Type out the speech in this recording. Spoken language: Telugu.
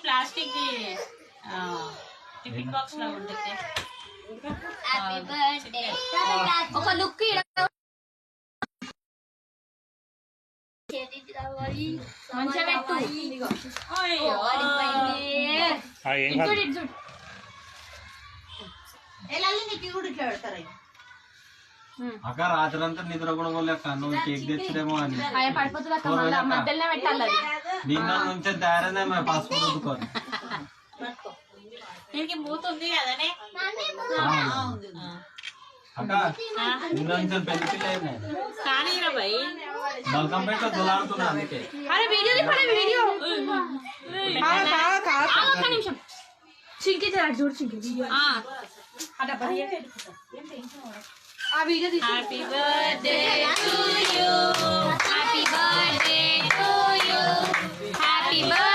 ప్లాస్టిక్ టిఫిన్ బాక్స్ లా ఉంటుంది. హ్యాపీ బర్త్డే ఒక లుక్ అక్క రాత్రంతా నిద్ర కూడా పోలేక నువ్వు కేక్ తెచ్చిడేమో అని నిన్న నుంచి తయారైందే పసుపు రుద్దుకొని దీనికి మూత ఉంది కదనే అక్క నిన్న నుంచి పెళ్లి పిల్ల అయింది కానీ భయ్ బల్కంపేట దొలాడుతున్నా అందుకే. అరే వీడియో వీడియో నిమిషం చింకి చూడు చింకి ఆ video happy birthday to you happy birthday to you happy birthday